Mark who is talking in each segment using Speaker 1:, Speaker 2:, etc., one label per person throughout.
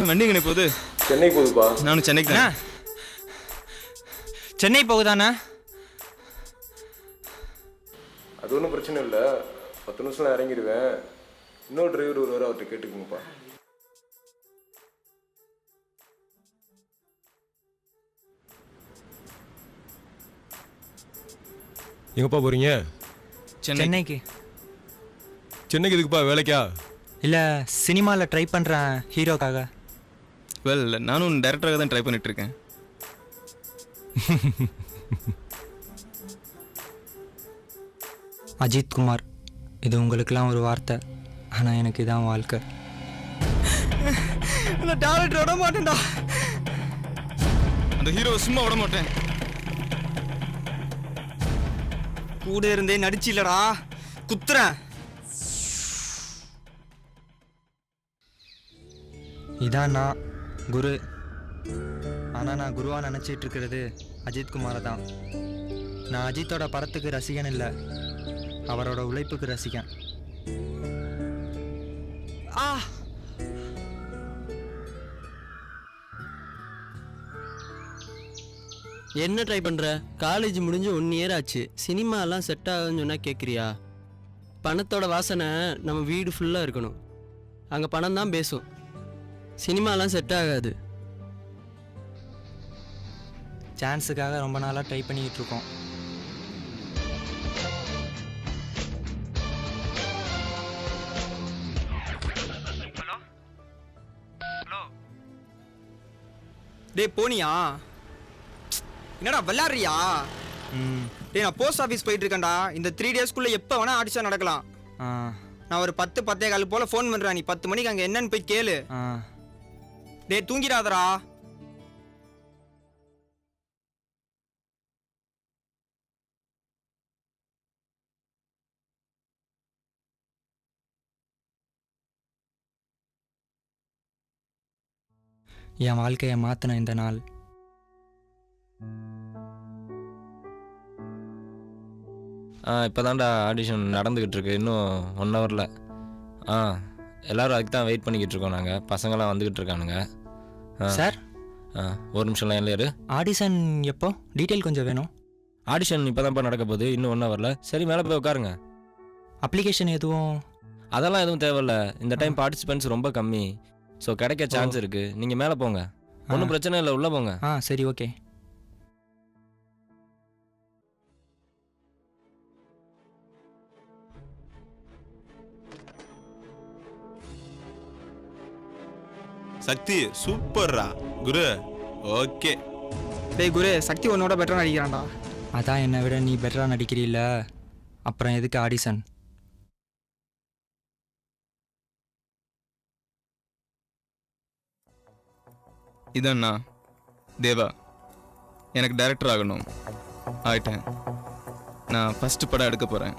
Speaker 1: வண்டி எங்கே போகுது?
Speaker 2: சென்னை போகுதுப்பா.
Speaker 1: நானும் சென்னைக்கு தான்.
Speaker 3: சென்னை போகுதாண்ணா?
Speaker 2: அது ஒன்றும் பிரச்சனை இல்லை, 10 நிமிஷம் இறங்கிடுவேன். இன்னொரு டிரைவர் ஒருவர் அவர்கிட்ட கேட்டுக்கோங்கப்பா.
Speaker 4: எங்கப்பா போறீங்க?
Speaker 3: சென்னைக்கு.
Speaker 4: சென்னைக்கு எதுக்குப்பா, வேலைக்கா?
Speaker 3: இல்லை, சினிமாவில் ட்ரை பண்ணுறேன் ஹீரோக்காக.
Speaker 1: வெல், நானும் டைரக்டராக தான் ட்ரை பண்ணிகிட்ருக்கேன்.
Speaker 3: அஜித் குமார், இது உங்களுக்கெல்லாம் ஒரு வார்த்தை, ஆனால் எனக்கு இதான் வாழ்க்கை. நான் டேரக்டர் விட மாட்டேன்டா.
Speaker 1: அந்த ஹீரோவை சும்மா விட மாட்டேன்.
Speaker 3: கூட இருந்தே நடிச்சு இல்லடா, குத்துறேன். இதான் நான் குரு. ஆனால் நான் குருவாக நினச்சிட்டு இருக்கிறது அஜித் குமாரை தான். நான் அஜித்தோட படத்துக்கு ரசிகன் இல்லை, அவரோட உழைப்புக்கு ரசிகன். ஆ,
Speaker 5: என்ன ட்ரை பண்ணுற? காலேஜ் முடிஞ்சு 1 இயர் ஆச்சு. சினிமாலாம் செட் ஆகுதுன்னு சொன்னால் கேட்குறியா? பணத்தோட வாசனை நம்ம வீடு ஃபுல்லாக இருக்கணும். அங்கே பணம் தான் பேசும். சினிமாலாம் செட் ஆகாது.
Speaker 3: சான்ஸுக்காக ரொம்ப நாளாக ட்ரை பண்ணிக்கிட்டு இருக்கோம்.
Speaker 6: டேய் போனியா? என்னடா விளாட்றியா? டேய் நான் போஸ்ட் ஆஃபீஸ் போயிட்டு இருக்கேன்டா. இந்த 3 டேஸ்க்குள்ளே எப்போ வேணா ஆடிஷன் நடக்கலாம். நான் ஒரு 10-10:15 போல் ஃபோன் பண்ணுறேன். நீ 10 மணிக்கு அங்கே என்னன்னு போய் கேளு. டேய் தூங்கிடாதடா.
Speaker 3: என் வாழ்க்கையை மாற்றின இந்த நாள்.
Speaker 7: இப்போ தான்டா ஆடிஷன் நடந்துக்கிட்டு இருக்கு, இன்னும் 1 ஹவரில். எல்லோரும் அதுக்கு தான் வெயிட் பண்ணிக்கிட்டு இருக்கோம். நாங்கள் பசங்களாம் வந்துக்கிட்டு இருக்கானுங்க.
Speaker 3: சார்,
Speaker 7: ஒரு நிமிஷம் லைன்ல இரு.
Speaker 3: ஆடிஷன் எப்போ? டீட்டெயில் கொஞ்சம் வேணும்.
Speaker 7: ஆடிஷன் இப்போ தான்ப்பா நடக்க போகுது, இன்னும் 1 ஹவரில். சரி, மேலே போய் உட்காருங்க.
Speaker 3: அப்ளிகேஷன் எதுவும்?
Speaker 7: அதெல்லாம் எதுவும் தேவையில்ல. இந்த டைம் பார்ட்டிசிபென்ட்ஸ் ரொம்ப கம்மி, ஸோ கிடைக்க சான்ஸ் இருக்குது. நீங்கள் மேலே போங்க, ஒன்றும் பிரச்சனை இல்லை, உள்ளே போங்க.
Speaker 3: சரி, ஓகே.
Speaker 1: சக்தி சூப்பர்ரா குரு. ஓகே.
Speaker 6: டேய் குரு, சக்தி உன்னோட பெட்டராக நடிக்கிறான்டா.
Speaker 3: அதான் என்னை விட நீ பெட்டராக நடிக்கிறீல்ல, அப்புறம் எதுக்கு ஆடிஷன்?
Speaker 1: இதண்ணா தேவா, எனக்கு டைரக்டர் ஆகணும். ஆயிட்டேன். நான் ஃபஸ்ட்டு படம் எடுக்க போகிறேன்.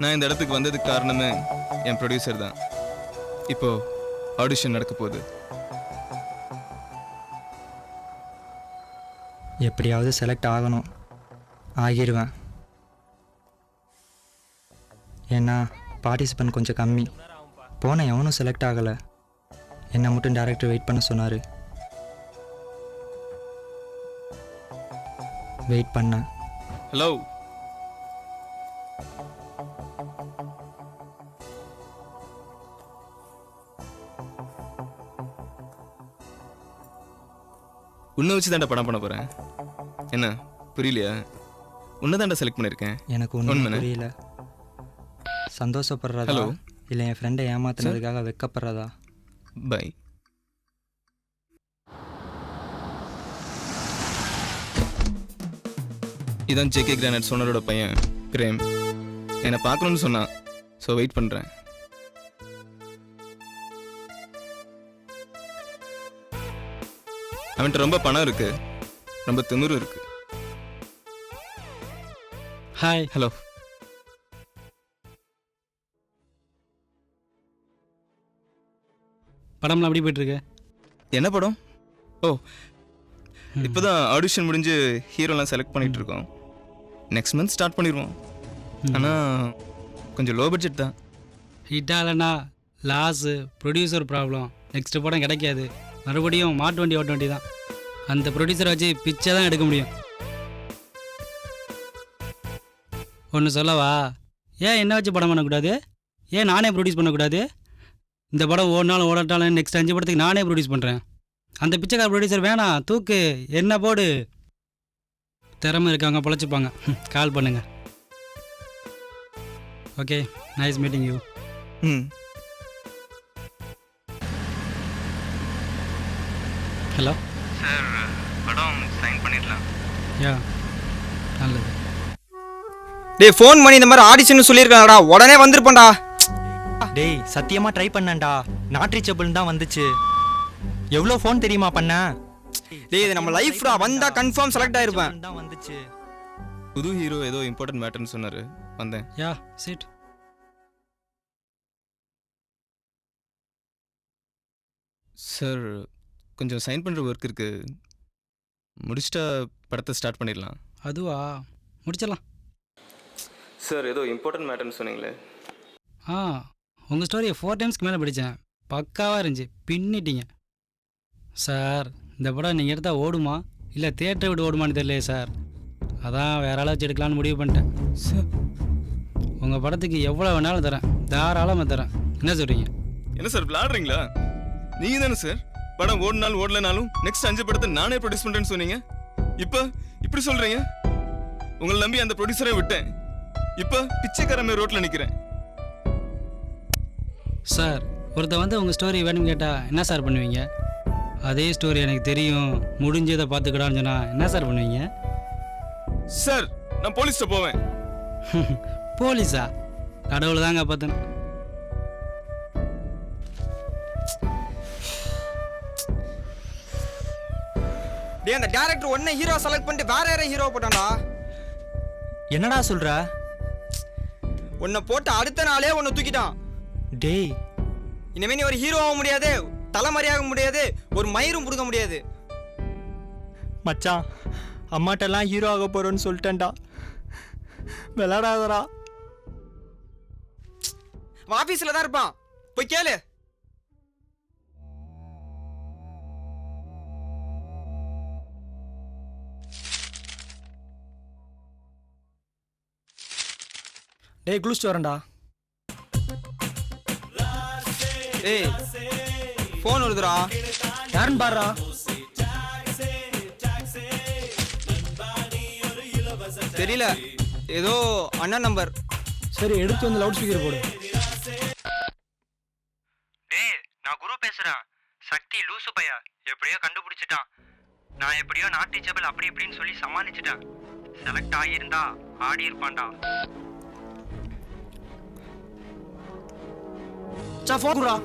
Speaker 1: நான் இந்த இடத்துக்கு வந்ததுக்கு காரணமே என் ப்ரொடியூசர் தான். இப்போது ஆடிஷன் நடக்க போகுது.
Speaker 3: எப்படியாவது செலக்ட் ஆகணும். ஆகிடுவேன். ஏன்னா பார்ட்டிசிபென்ட் கொஞ்சம் கம்மி. போன எவனும் செலக்ட் ஆகலை. என்னை மட்டும் டேரக்டர் வெயிட் பண்ண சொன்னார். வெயிட் பண்ணேன்.
Speaker 1: ஹலோ, உன்னை வச்சு தாண்டா படம் பண்ண போகிறேன். என்ன புரியலையா? உன்னை தாண்டா செலக்ட் பண்ணியிருக்கேன்.
Speaker 3: எனக்கு ஒன்றும் புரியல. சந்தோஷப்படுறதா இல்லை என் ஃப்ரெண்டை ஏமாத்தினதுக்காக வெக்கப்படுறதா?
Speaker 1: பை. இதான் ஜேகே கிரானைட் ஓனரோட பையன் பிரேம். என்னை பார்க்கணுன்னு சொன்னான், ஸோ வெயிட் பண்ணுறேன். அவன்கிட்ட ரொம்ப பணம் இருக்கு, ரொம்ப திமிரு இருக்கு.
Speaker 5: ஹாய்.
Speaker 1: ஹலோ.
Speaker 8: படம்லாம் எப்படி போயிட்டுருக்கு?
Speaker 1: என்ன படம்? ஓ, இப்போதான் ஆடிஷன் முடிஞ்சு ஹீரோலாம் செலக்ட் பண்ணிட்டு இருக்கோம். நெக்ஸ்ட் மந்த் ஸ்டார்ட் பண்ணிடுவோம். ஆனால் கொஞ்சம் லோ பட்ஜெட் தான்.
Speaker 8: ஹிட்டாக இல்லைண்ணா லாஸு, ப்ரொடியூசர் ப்ராப்ளம், நெக்ஸ்ட் படம் கிடைக்காது, மறுபடியும் மாட்டு வண்டி ஓட்ட வண்டி தான். அந்த ப்ரொடியூசரை வச்சு பிச்சை தான் எடுக்க முடியும். ஒன்று சொல்லவா, ஏன் என்ன வச்சு படம் பண்ணக்கூடாது? ஏன் நானே ப்ரொடியூஸ் பண்ணக்கூடாது? இந்த படம் ஓடினாலும் ஓடட்டாலும் நெக்ஸ்ட் 5 படத்துக்கு நானே ப்ரொடியூஸ் பண்ணுறேன். அந்த பிச்சைக்கார ப்ரொடியூசர் வேணாம், தூக்கு, என்ன போடு. திறமை இருக்கவங்க பொழைச்சிப்பாங்க. கால் பண்ணுங்க. Okay, nice meeting you.
Speaker 1: ம்,
Speaker 8: ஹலோ
Speaker 1: சார் படம் சைன் பண்ணிடலாம்.
Speaker 8: யா, நல்லது.
Speaker 6: டேய் ஃபோன் பண்ணி இந்த மாதிரி ஆடிஷன் சொல்லியிருக்காங்கடா, உடனே வந்திருப்பேன்டா.
Speaker 3: டேய் சத்தியமாக ட்ரை பண்ணேன்டா, நாட் ரீச்சபிள்னு தான் வந்துச்சு. எவ்வளோ ஃபோன் தெரியுமா பண்ண?
Speaker 6: டேய் இது நம்ம லைஃப்டா, வந்தா கன்ஃபார்ம் செலக்ட் ஆயிருப்பேன்.
Speaker 3: தான் வந்துச்சு.
Speaker 1: புது ஹீரோ ஏதோ இம்பார்ட்டன்ட் மேட்டர்னு சொன்னார், வந்தேன்.
Speaker 8: யா, சிட்.
Speaker 1: சார் கொஞ்சம் சைன் பண்ணுற ஒர்க் இருக்குது, முடிச்சிட்டா படத்தை ஸ்டார்ட் பண்ணிடலாம்.
Speaker 8: அதுவா, முடிச்சிடலாம்.
Speaker 1: சார் ஏதோ இம்பார்ட்டன்ட் மேட்டர்னு சொன்னீங்களே.
Speaker 8: ஆ, உங்கள் ஸ்டோரியை 4 டைம்ஸ்க்கு மேலே படித்தேன், பக்காவாக இருந்துச்சு, பின்னிட்டீங்க. சார் இந்த படம் நீங்கள் எடுத்தால் ஓடுமா இல்லை தியேட்டரை விட்டு ஓடுமான்னு தெரியலையே சார், அதான் வேற ஆளை வச்சு எடுக்கலான்னு முடிவு பண்ணிட்டேன்.
Speaker 1: சார்
Speaker 8: உங்கள் படத்துக்கு எவ்வளோ வேணாலும் தரேன், தாராளமாக தரேன். என்ன சொல்கிறீங்க?
Speaker 1: என்ன சார் விளாடுறீங்களா? நீங்கள் தானே சார் படம் ஓடினாலும் ஓடலனாலும் நெக்ஸ்ட் 5 படத்தை நானே ப்ரொடியூஸ் பண்ணுறேன்னு சொன்னீங்க. இப்போ இப்படி சொல்கிறீங்க? உங்களை நம்பி அந்த ப்ரொடியூசரை விட்டேன், இப்போ பிச்சைக்காரமே ரோட்டில் நிற்கிறேன்.
Speaker 8: சார் ஒருத்தர் வந்து உங்கள் ஸ்டோரி வேணும்னு கேட்டால் என்ன சார் பண்ணுவீங்க? அதே ஸ்டோரி எனக்கு தெரியும், முடிஞ்சதை பார்த்துக்கடான்னு சொன்னால் என்ன சார் பண்ணுவீங்க?
Speaker 1: சார் நான் போலீஸ்ட்ட போவேன்.
Speaker 8: போலீஸா? கடவுள் தாங்க பார்த்தேன்.
Speaker 6: டேய் அந்த டைரக்டர் ஒண்ணே ஹீரோ செலக்ட் பண்ணிட்டு வேற யாரை ஹீரோ போட்டான்டா.
Speaker 3: என்னடா சொல்ற?
Speaker 6: உன்னை போட்டு அடுத்த நாளே உன்னை தூக்கிட்டான்.
Speaker 3: டேய்
Speaker 6: இனிமே நீ ஒரு ஹீரோ ஆக முடியாது, தலைமறையாக முடியாது, ஒரு மயிரும் புடுங்க முடியாது.
Speaker 3: மச்சான், அம்மாட்டெல்லாம் ஹீரோ ஆக போகிறோன்னு சொல்லிட்டேன்டா, விளாடாதடா.
Speaker 6: ஆபீஸ்ல தான் இருப்பான், போய் கேளு.
Speaker 3: டேய் குளிச்சுட்டு வரேன்டா.
Speaker 6: ஏய் ஃபோன் வருதுடா.
Speaker 3: யாருன்னு பாடுறா?
Speaker 6: தெரியல, ஏதோ அண்ணன் நம்பர்.
Speaker 3: சரி எடுத்து வந்து லவுட் ஸ்பீக்கர் போடு.
Speaker 9: டேய் நான் குரு பேசுறேன். சக்தி லூசு பையா எப்படியோ கண்டுபிடிச்சிட்டான். நான் எப்படியோ நாட் ரீச்சபிள் அப்படி இப்படின்னு சொல்லி சமாளிச்சிட்டேன். செலக்ட் ஆகியிருந்தா ஆடி இருப்பான்டா.
Speaker 3: சா ஃபோன் குடுறா.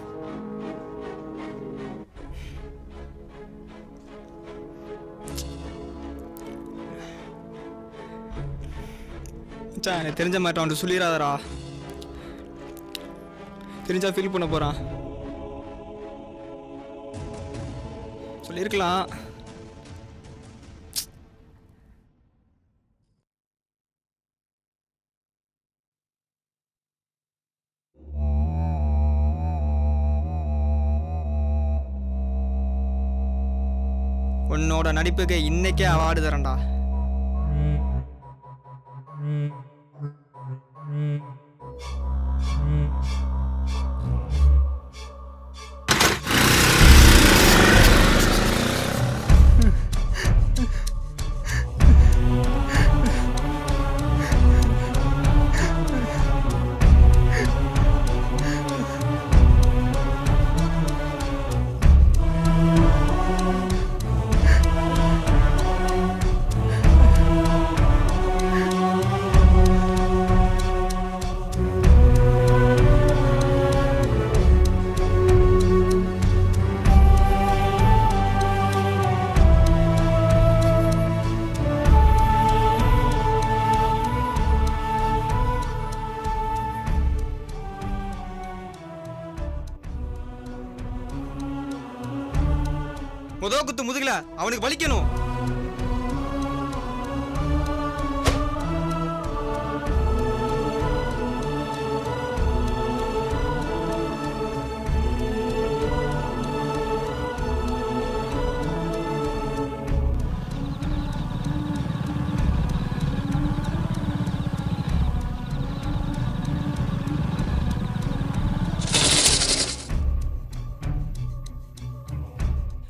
Speaker 6: எனக்கு தெரிஞ்ச மாட்டேன், அவன் சொல்லிடாதடா. தெரிஞ்சா ஃபீல் பண்ண போறான். சொல்லியிருக்கலாம். உன்னோட நடிப்புக்கு இன்னைக்கே அவார்டு தரேன்டா. முதல் குத்து முதுகுல அவனுக்கு வலிக்கணும்.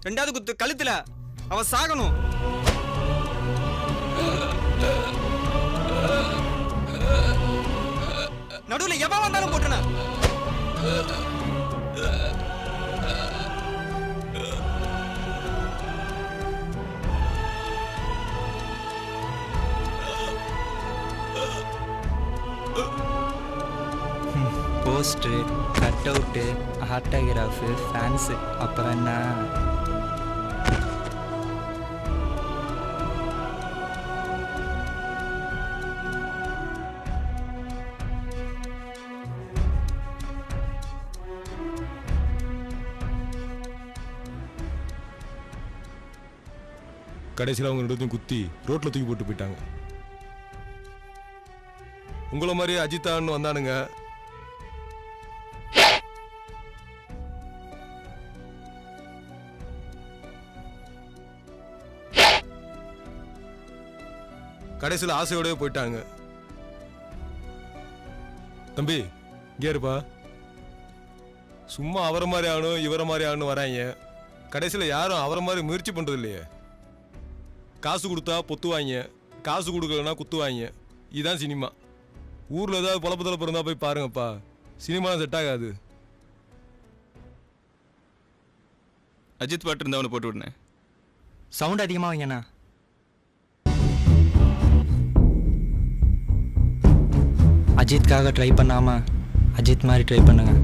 Speaker 6: ரெண்டாவது குத்து கழுத்துல, அவன் சாகணும். நடுவுல எவன் வந்தாலும் போட்டுன.
Speaker 3: Poster, cut out, autograph, fans, அப்புறம் என்ன?
Speaker 4: கடைசியில் அவங்க 2 பேத்தையும் குத்தி ரோட்டில் தூக்கி போட்டு போயிட்டாங்க. உங்களை மாதிரி அஜித்தான்னு வந்தானுங்க. கடைசியில் ஆசையோடய போயிட்டாங்க. தம்பி இங்கே இருப்பா. சும்மா அவரை மாதிரி ஆகணும் இவரை மாதிரி ஆகணும் வராங்க. கடைசியில் யாரும் அவரை மாதிரி முயற்சி பண்ணுறது இல்லையே. காசு கொடுத்தா பொத்துவாங்க, காசு கொடுக்கலன்னா குத்துவாங்க. இதுதான் சினிமா. ஊரில் ஏதாவது பொழப்பத்தில் பிறந்தா போய் பாருங்கப்பா. சினிமாலாம் செட் ஆகாது.
Speaker 1: அஜித் பாட்டு இருந்தால் அவனை போட்டு விடுனேன்.
Speaker 3: சவுண்ட் அதிகமாக வைங்கண்ணா. அஜித்காக ட்ரை பண்ணாமல் அஜித் மாதிரி ட்ரை பண்ணுங்கள்.